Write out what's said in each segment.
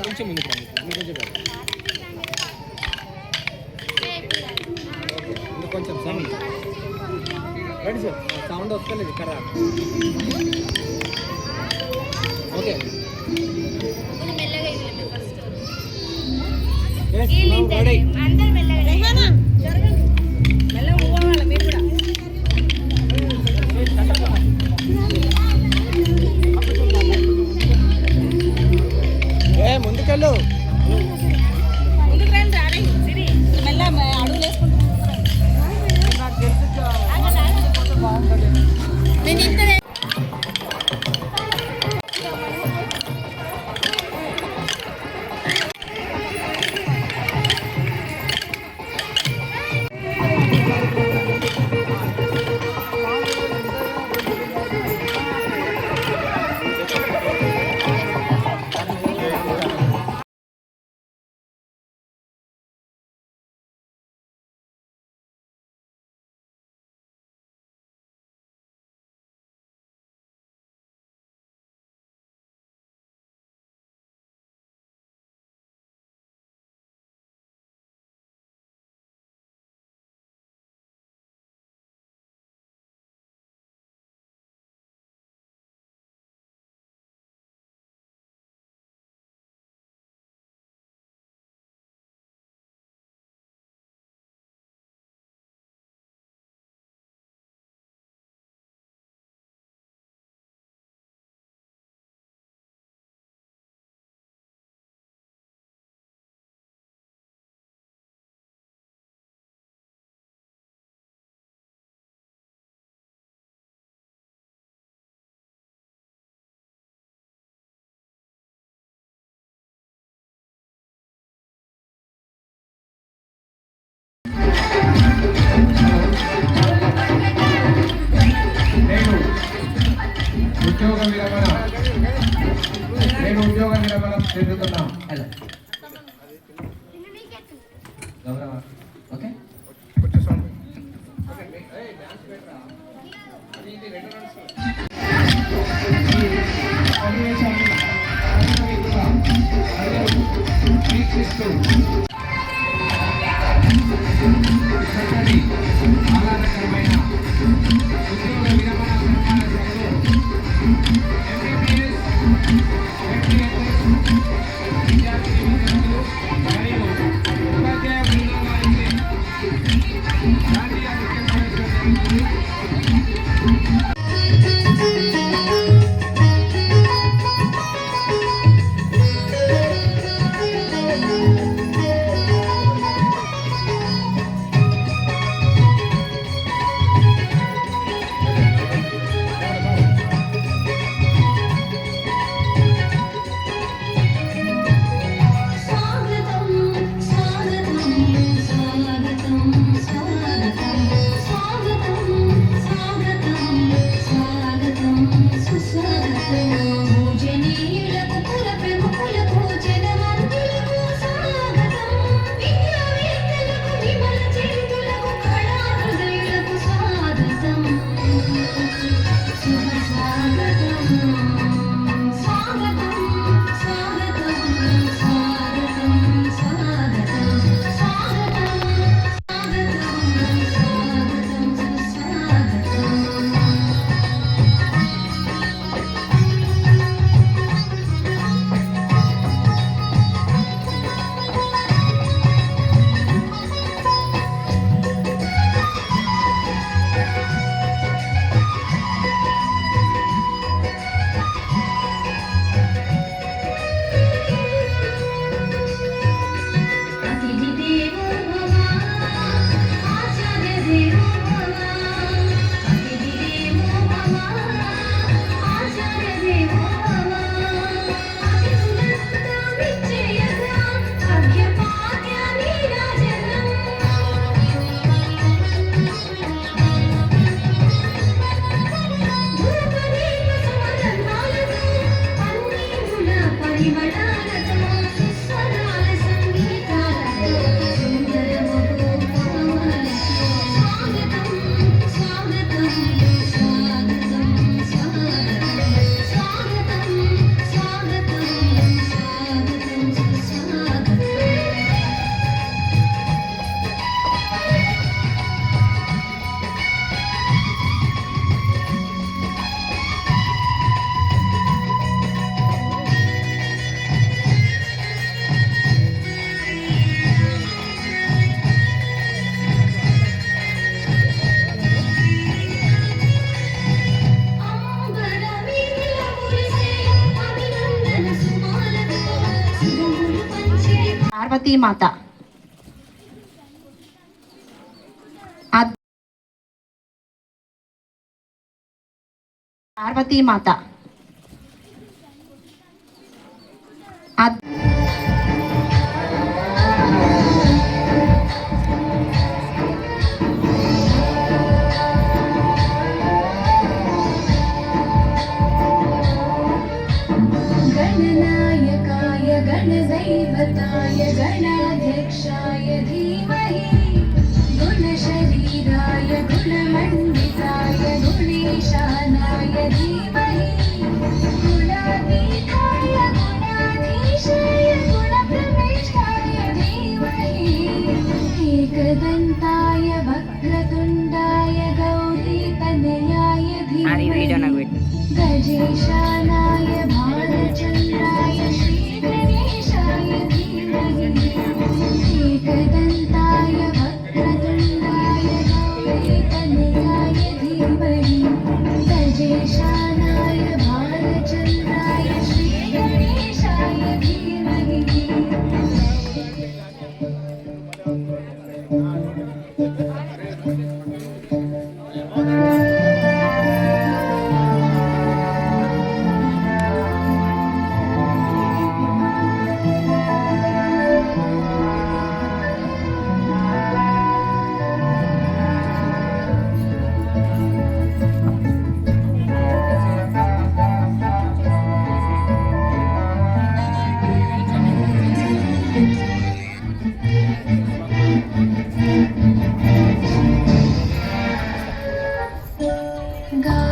కొంచెం ముందుకు కొంచెం కొంచెం సౌండ్ రెడీ సార్ సౌండ్ వస్తలేదు ఇక్కడ ఓకే అందరు మెల్లగా మెల్లగా పోవాలి మీరు కూడా ముందుకెళ్ళు ముందుకు రండి రాని సిరి మెల్ల అడుగులు వేసుకుంటున్నాను నేను ఇంత ఉద్యోగ విరమణ చెందుతున్నాం ఓకే ఆహ్లాదకరమైన ఉద్యోగ విరమణ स्वागतम् పార్వతీ మాత పార్వతీ మాత गणनायकाय गणदैवताय गणाध्यक्षाय धीमहि गुणशरीराय गुणमण्डिताय गुणेशानाय धीमहि गुणातीताय गुणाधीशाय गुणप्रविष्टाय धीमहि एकदन्ताय वक्रतुण्डाय गौरीतनयाय धीमहि गजेशानाय भालचन्द्राय श्रीगणेशाय धीमहि एकदन्ताय वक्रतुण्डाय गौरीतनयाय धीमहि गजेशानाय भालचन्द्राय श्रीगणेशाय धीमहि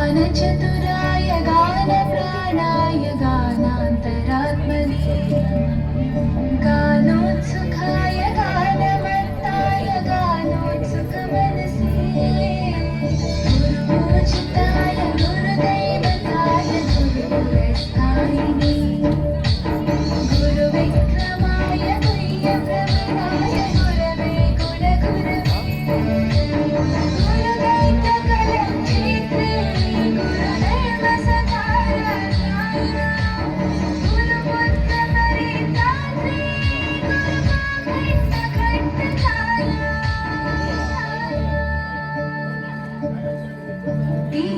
गानचतुराय गानप्राणाय गानान्तरात्मने गानोत्सुकाय गानमत्ताय गानोत्सुकमनसे गुरुपूजिताय गुरुदैवताय गुरुपुरस्तायिने गुरुविक्रमाय गुह्यप्रवराय गुरवे गुणगुरवे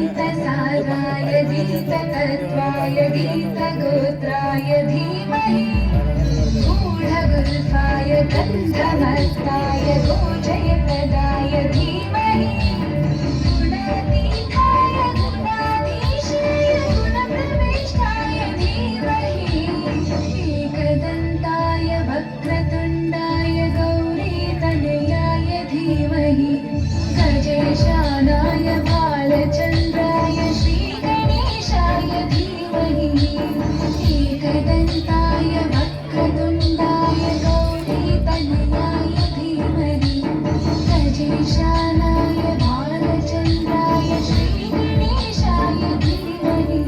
गीतसाराय गीततत्त्वाय गीतगोत्राय धीमहि गूढगुल्फाय गन्धमस्ताय गोजयप्रदाय धीमहि गुणातीताय गुणाधीशाय गुणप्रविष्टाय धीमहि एकदन्ताय वक्रतुण्डाय गौरीतनयाय धीमहि गजेशानाय भालचन्द्राय श्रीगणेशाय धीमहि एकदन्ताय वक्रतुण्डाय गौरीतनयाय धीमहि गजेशानाय भालचन्द्राय श्रीगणेशाय धीमहि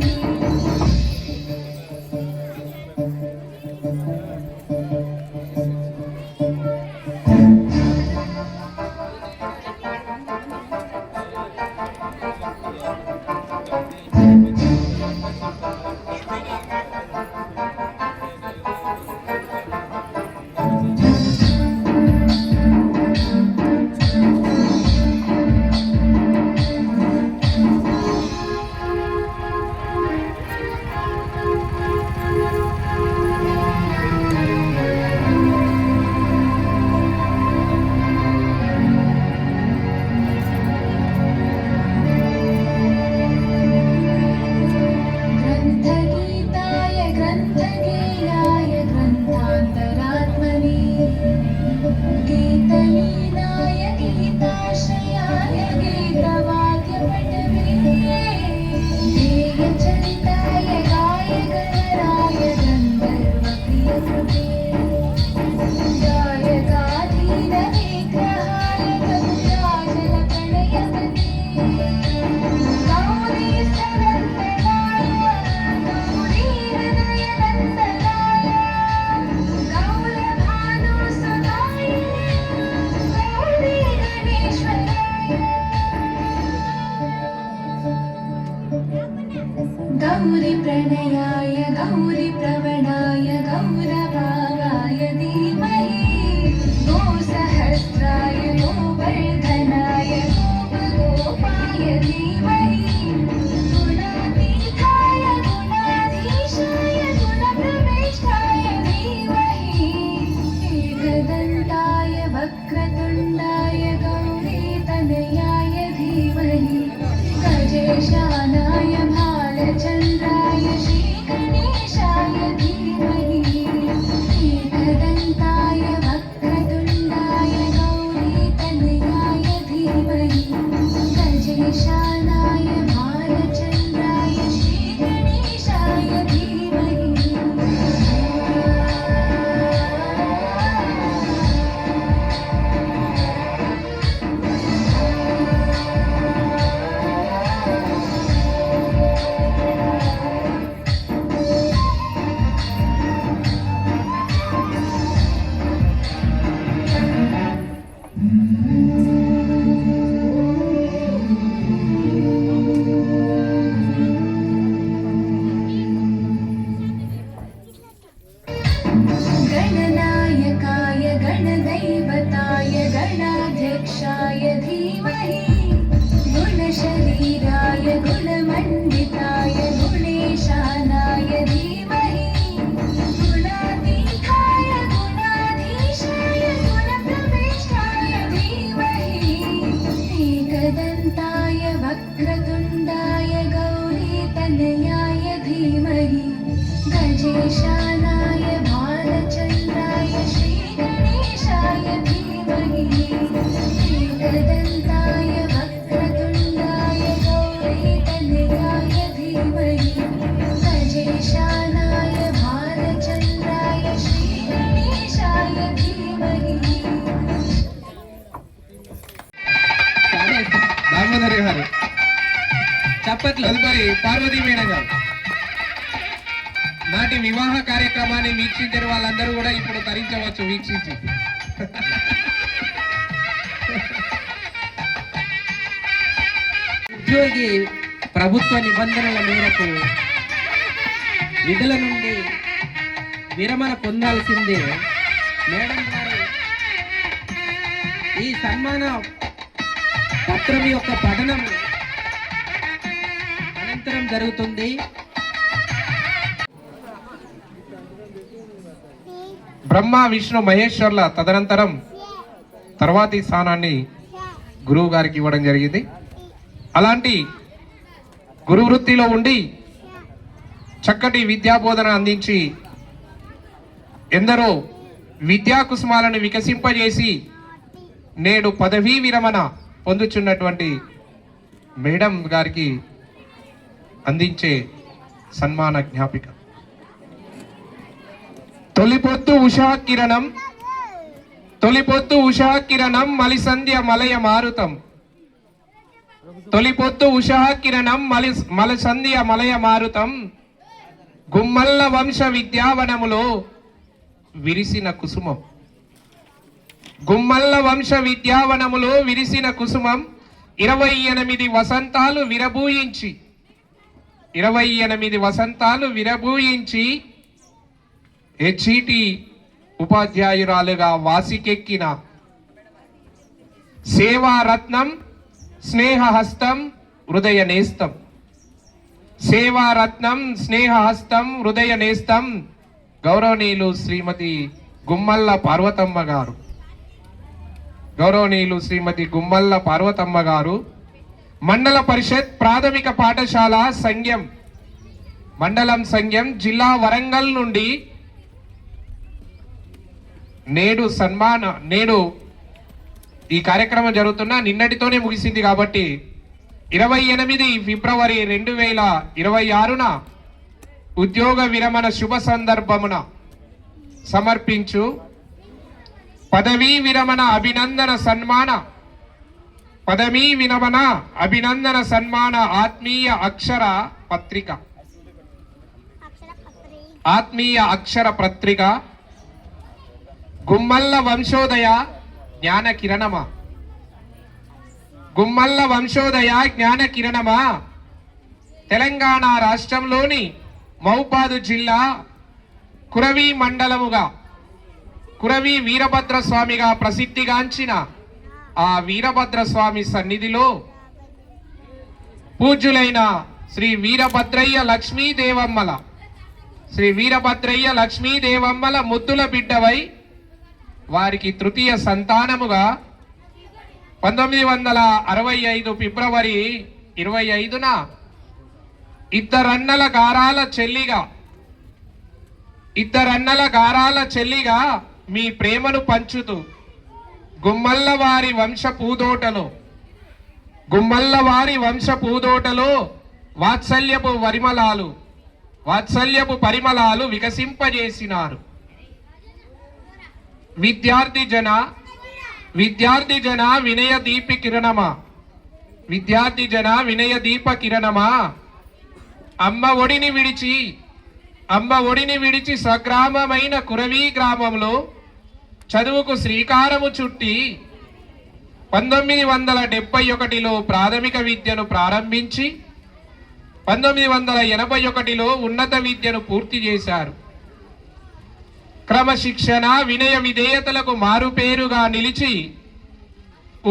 ग्रन्थगीताय ग्रन्थगेयाय ग्रन्थान्तरात्मने गीतलीनाय गीताश्रयाय गीतवाद्यपटवे गेयचरिताय गायगणराय गन्धर्वप्रियकृते गायकाधीनविग्रहाय गङ्गाजलप्रणयसते गौरीस्तनन्दनाय गौरीहृदयनन्दनाय गौरभानुसुताय गौरीगणेश्वराय गौरीप्रणयाय गौरीप्रवणाय गौरभागाय धीमहि धीमहि गजेशानाय भालचन्द्राय श्रीगणेशाय धीमहि एकदन्ताय वक्रतुण्डाय गौरीतनयाय धीमहि गजेशानाय भालचन्द्राय श्रीगणेशाय धीमहि गणनायकाय गणदैवताय गणाध्यक्षाय धीमहि गुणशरीराय गुणमण्डिताय गुणेशानाय धीमहि गुणातीताय गुणाधीशाय गुणप्रविष्टाय धीमहि एकदन्ताय वक्रतुण्डाय गौरीतनयाय धीमहि गजेशानाय भालचन्द्राय श्रीगणेशाय धीमहि एकदन्ताय वक्रतुण्डाय गौरीतनयाय धीमहि गजेशानाय भालचन्द्राय श्रीगणेशाय धीमहि దామోదరి గారు చప్పట్లు. తదుపరి పార్వతీ మేడం గారు. నాటి వివాహ కార్యక్రమాన్ని వీక్షించిన వాళ్ళందరూ కూడా ఇప్పుడు తరించవచ్చు వీక్షించి. ఉద్యోగి ప్రభుత్వ నిబంధనల మేరకు విధుల నుండి విరమణ పొందాల్సిందే. మేడం గారు ఈ సన్మాన పత్రం యొక్క పఠనం అనంతరం జరుగుతుంది. బ్రహ్మ విష్ణు మహేశ్వర్ల తదనంతరం తర్వాతి స్థానాన్ని గురువు గారికి ఇవ్వడం జరిగింది. అలాంటి గురు వృత్తిలో ఉండి చక్కటి విద్యాబోధన అందించి ఎందరో విద్యా కుసుమాలను వికసింపజేసి నేడు పదవీ విరమణ పొందుచున్నటువంటి మేడం గారికి అందించే సన్మాన జ్ఞాపిక. తొలిపొద్దు ఉషా కిరణం తొలిపొద్దు ఉషా కిరణం మలిసంధ్య మలయ మారుతం తొలిపొద్దు ఉషా కిరణం మలసంధ్య మలయ మారుతం గుమ్మల్ల వంశ విద్యావనములో విరిసిన కుసుమం గుమ్మల్ల వంశ విద్యావనములో విరిసిన కుసుమం 28 వసంతాలు విరబూయించి 28 వసంతాలు విరబూయించి హెచ్ఈటి ఉపాధ్యాయురాలుగా వాసికెక్కిన సేవారత్నం స్నేహహస్తం హృదయ నేస్తం సేవారత్నం స్నేహహస్తం హృదయ నేస్తం గౌరవనీయులు శ్రీమతి గుమ్మల్ల పార్వతమ్మ గారు గౌరవనీయులు శ్రీమతి గుమ్మల్ల పార్వతమ్మ గారు మండల పరిషత్ ప్రాథమిక పాఠశాల సంఘం మండలం సంఘం జిల్లా వరంగల్ నుండి నేడు ఈ కార్యక్రమం జరుగుతున్న నిన్నటితోనే ముగిసింది కాబట్టి 28 ఫిబ్రవరి 2026న ఉద్యోగ విరమణ శుభ సందర్భమున సమర్పించు పదవీ విరమణ అభినందన సన్మాన ఆత్మీయ అక్షర పత్రిక గుమ్మల్ల వంశోదయ జ్ఞాన కిరణమా తెలంగాణ రాష్ట్రంలోని మహబూబాద్ జిల్లా కురవి మండలముగా కురవి వీరభద్ర స్వామిగా ప్రసిద్ధిగాంచిన ఆ వీరభద్ర స్వామి సన్నిధిలో పూజ్యులైన శ్రీ వీరభద్రయ్య లక్ష్మీదేవమ్మల ముద్దుల బిడ్డవై వారికి తృతీయ సంతానముగా 1965 ఫిబ్రవరి 25న ఇద్దరన్నల గారాల చెల్లిగా మీ ప్రేమను పంచుతూ గుమ్మల్లవారి వంశ పూదోటలో వాత్సల్యపు పరిమళాలు వికసింపజేసినారు. విద్యార్థి జన వినయ దీప కిరణమా అమ్మ ఒడిని విడిచి స్వగ్రామమైన కురవీ గ్రామంలో చదువుకు శ్రీకారము చుట్టి 1971లో ప్రాథమిక విద్యను ప్రారంభించి 1981లో ఉన్నత విద్యను పూర్తి చేశారు. క్రమశిక్షణ వినయ విధేయతలకు మారుపేరుగా నిలిచి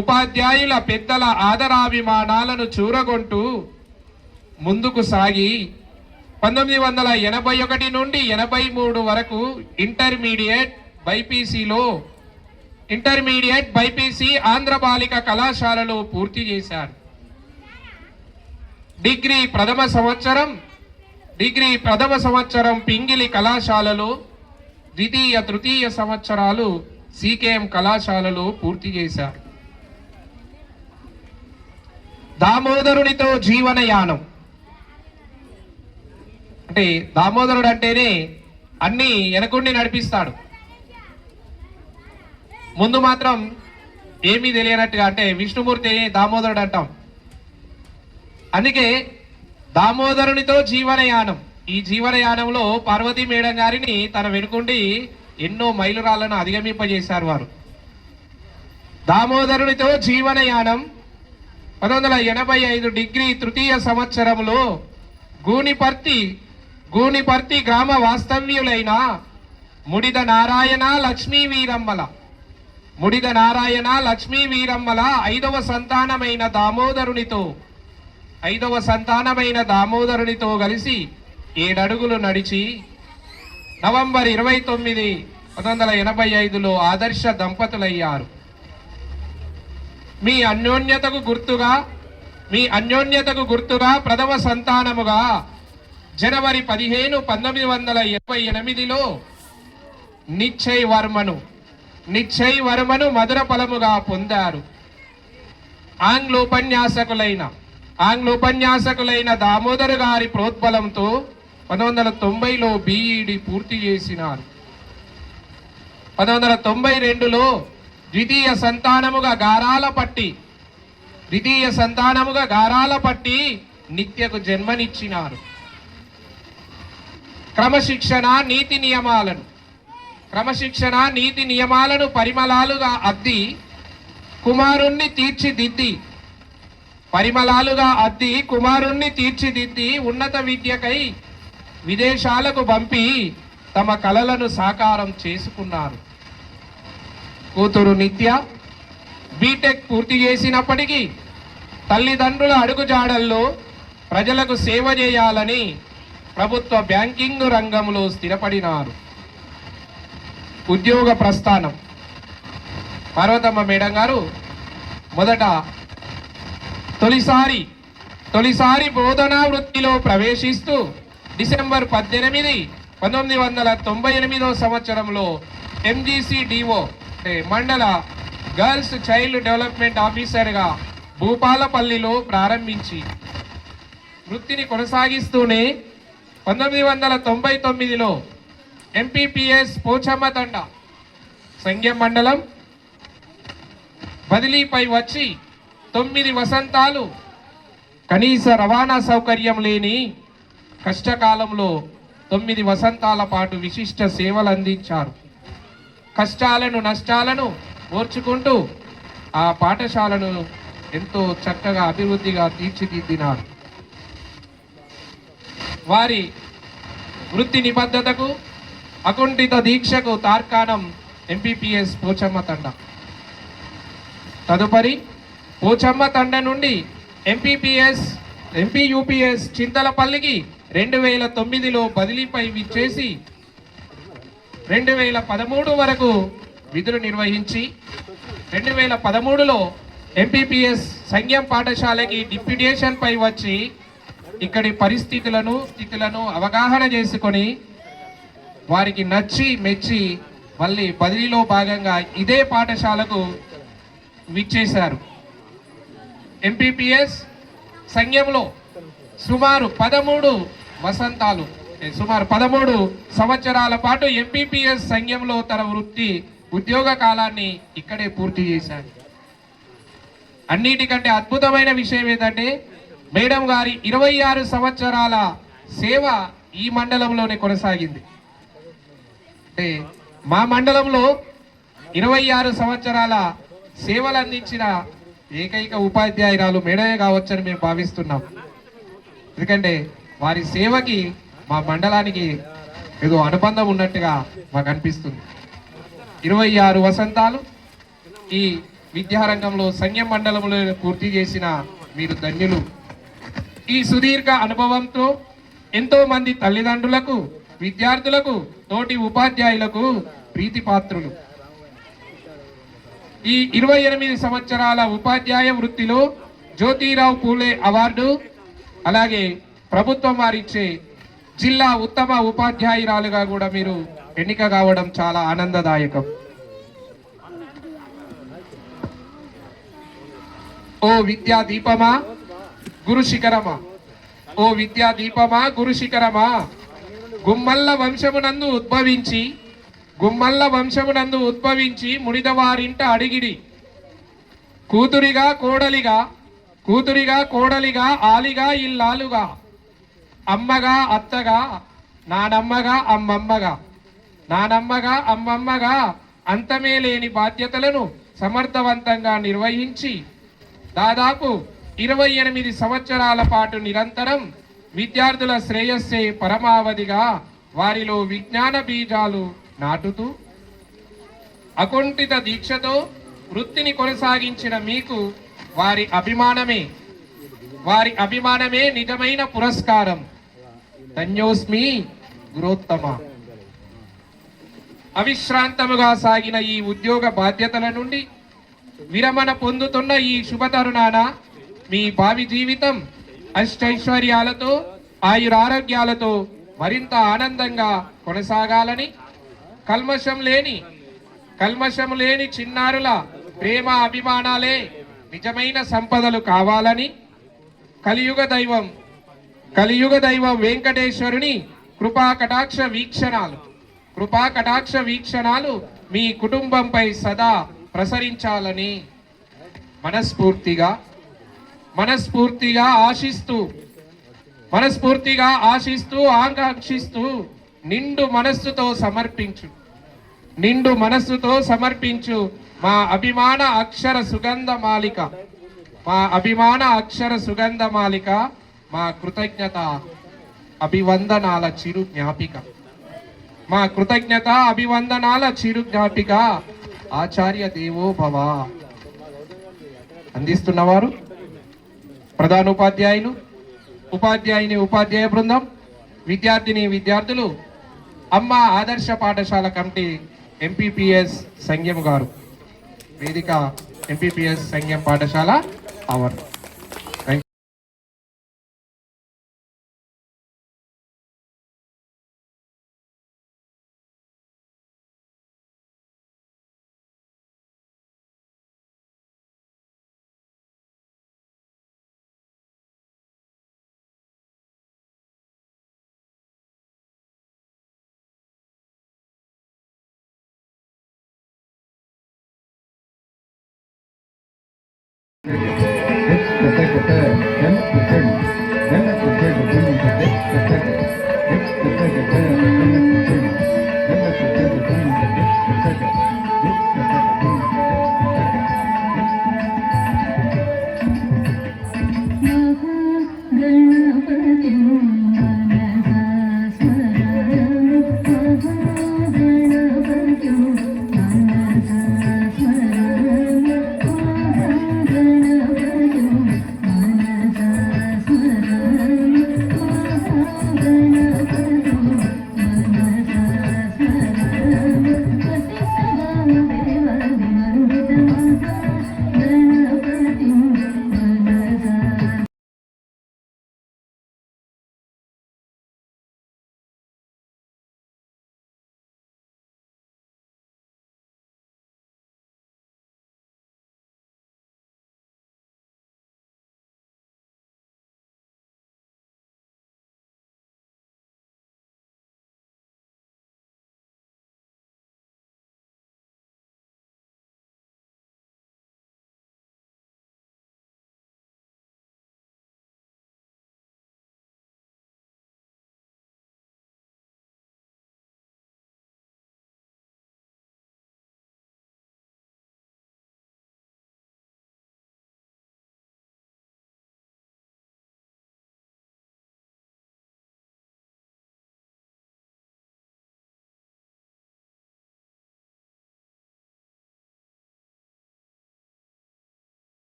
ఉపాధ్యాయుల పెద్దల ఆదరాభిమానాలను చూరగొంటూ ముందుకు సాగి 1981 నుండి 83 వరకు ఇంటర్మీడియట్ బైపీసీ ఆంధ్ర బాలిక కళాశాలలో పూర్తి చేశారు. డిగ్రీ ప్రథమ సంవత్సరం పింగిలి కళాశాలలో, ద్వితీయ తృతీయ సంవత్సరాలు సికేఎం కళాశాలలో పూర్తి చేశారు. దామోదరునితో జీవనయానం అంటే దామోదరుడు అంటేనే అన్ని వెనకుండి నడిపిస్తాడు. ముందు మాత్రం ఏమీ తెలియనట్టుగా అంటే విష్ణుమూర్తి దామోదరుడు అంటాం. అందుకే దామోదరునితో జీవనయానం. ఈ జీవనయానంలో పార్వతీ మేడం గారిని తన వెనుకుండి ఎన్నో మైలురాళ్లను అధిగమింపజేశారు వారు. దామోదరునితో జీవనయానం 1985 డిగ్రీ తృతీయ సంవత్సరంలో గూనిపర్తి గ్రామ వాస్తవ్యులైన ముడిద నారాయణ లక్ష్మీ వీరమ్మల ఐదవ సంతానమైన దామోదరునితో కలిసి 7 అడుగులు నడిచి నవంబర్ 29, 1985లో ఆదర్శ దంపతులయ్యారు. మీ అన్యోన్యతకు గుర్తుగా ప్రథమ సంతానముగా జనవరి 15, 1988లో నిశ్చయ్ వర్మను మధుర ఫలముగా పొందారు. ఆంగ్లోపన్యాసకులైన దామోదరు గారి ప్రోద్బలంతో 1990లో బీఈడి పూర్తి చేసినారు. 1992లో ద్వితీయ సంతానముగా గారాలపట్టి నిత్యకు జన్మనిచ్చినారు. క్రమశిక్షణ నీతి నియమాలను పరిమళాలుగా అద్ది కుమారుణ్ణి తీర్చిదిద్ది ఉన్నత విద్యకై విదేశాలకు పంపి తమ కలలను సాకారం చేసుకున్నారు. కూతురు నిత్య బీటెక్ పూర్తి చేసినప్పటికీ తల్లిదండ్రుల అడుగుజాడల్లో ప్రజలకు సేవ చేయాలని ప్రభుత్వ బ్యాంకింగ్ రంగంలో స్థిరపడినారు. ఉద్యోగ ప్రస్థానం. పార్వతమ్మ మేడం గారు మొదట తొలిసారి బోధనా వృత్తిలో ప్రవేశిస్తూ డిసెంబర్ 18, 1998 సంవత్సరంలో MGCDO అంటే మండల గర్ల్స్ చైల్డ్ డెవలప్మెంట్ ఆఫీసర్గా భూపాలపల్లిలో ప్రారంభించి వృత్తిని కొనసాగిస్తూనే 1999లో MPPS పోచమ్మ తండ సంఘం మండలం బదిలీపై వచ్చి 9 వసంతాలు కనీస రవాణా సౌకర్యం లేని కష్టకాలంలో 9 వసంతాల పాటు విశిష్ట సేవలు అందించారు. నష్టాలను ఓర్చుకుంటూ ఆ పాఠశాలను ఎంతో చక్కగా అభివృద్ధిగా తీర్చిదిద్దినారు. వారి వృత్తి నిబద్ధతకు అకుంఠిత దీక్షకు తార్కాణం MPPS పోచమ్మ తండ. తదుపరి పోచమ్మ తండ నుండి MPUPS చింతలపల్లికి 2009లో బదిలీపై విచ్చేసి 2013 వరకు విధులు నిర్వహించి 2013లో ఎంపీపీఎస్ సంఘం పాఠశాలకి డిప్యూటేషన్ పై వచ్చి ఇక్కడి స్థితులను అవగాహన చేసుకొని వారికి నచ్చి మెచ్చి మళ్ళీ బదిలీలో భాగంగా ఇదే పాఠశాలకు విచ్చేశారు. ఎంపీపీఎస్ సంఘంలో సుమారు 13 వసంతాలు సుమారు 13 సంవత్సరాల పాటు ఎంపీపీఎస్ సంఘంలో తన ఉద్యోగ కాలాన్ని ఇక్కడే పూర్తి చేశారు. అన్నిటికంటే అద్భుతమైన విషయం ఏంటంటే మేడం గారి 26 సంవత్సరాల సేవ ఈ మండలంలోనే కొనసాగింది. అంటే మా మండలంలో 26 సంవత్సరాల సేవలు అందించిన ఏకైక ఉపాధ్యాయురాలు మేడమే కావచ్చని మేము భావిస్తున్నాం. ఎందుకంటే వారి సేవకి మా మండలానికి ఏదో అనుబంధం ఉన్నట్టుగా మాకు అనిపిస్తుంది. 26 వసంతాలు ఈ విద్యారంగంలో సంఘం మండలంలో పూర్తి చేసిన మీరు ధన్యులు. ఈ సుదీర్ఘ అనుభవంతో ఎంతో మంది తల్లిదండ్రులకు, విద్యార్థులకు, తోటి ఉపాధ్యాయులకు ప్రీతిపాత్రులు. ఈ 28 సంవత్సరాల ఉపాధ్యాయ వృత్తిలో జ్యోతిరావు పూలే అవార్డు, అలాగే ప్రభుత్వం వారిచ్చే జిల్లా ఉత్తమ ఉపాధ్యాయురాలుగా కూడా మీరు ఎన్నిక కావడం చాలా ఆనందదాయకం. ఓ విద్యా దీపమా గురు శిఖరమా, ఓ విద్యా దీపమా గురు శిఖరమా, గుమ్మల్ల వంశమునందు ఉద్భవించి మునిదవారింట అడిగిడి, కూతురిగా కోడలిగా ఆలిగా ఇల్లాలుగా, అమ్మగా అత్తగా నానమ్మగా అమ్మమ్మగా అంతమే లేని బాధ్యతలను సమర్థవంతంగా నిర్వహించి దాదాపు 28 సంవత్సరాల పాటు నిరంతరం విద్యార్థుల శ్రేయస్సే పరమావధిగా వారిలో విజ్ఞాన బీజాలు నాటుతూ అకుంఠిత దీక్షతో వృత్తిని కొనసాగించిన మీకు వారి అభిమానమే నిజమైన పురస్కారం. ధన్యోస్మి గురోత్తమ. అవిశ్రాంతముగా సాగిన ఈ ఉద్యోగ బాధ్యతల నుండి విరమణ పొందుతున్న ఈ శుభతరుణాన మీ భావి జీవితం అష్టైశ్వర్యాలతో, ఆయురారోగ్యాలతో మరింత ఆనందంగా కొనసాగాలని, కల్మషం లేని చిన్నారుల ప్రేమ అభిమానాలే నిజమైన సంపదలు కావాలని కలియుగ దైవం వెంకటేశ్వరుని కృపా కటాక్ష వీక్షణాలు మీ కుటుంబంపై సదా ప్రసరించాలని మనస్ఫూర్తిగా ఆశిస్తూ ఆకాంక్షిస్తూ నిండు మనస్సుతో సమర్పించు మా అభిమాన అక్షర సుగంధ మాలిక మా కృతజ్ఞత అభివందనాల చిరు జ్ఞాపిక ఆచార్య దేవో భవ. అందిస్తున్నవారు ప్రధానోపాధ్యాయులు, ఉపాధ్యాయ బృందం, విద్యార్థులు, అమ్మ ఆదర్శ పాఠశాల కమిటీ ఎంపీపీఎస్ సంఘం గారు. వేదిక ఎంపీపీఎస్ సంఘం పాఠశాల అవర్. గణపతిం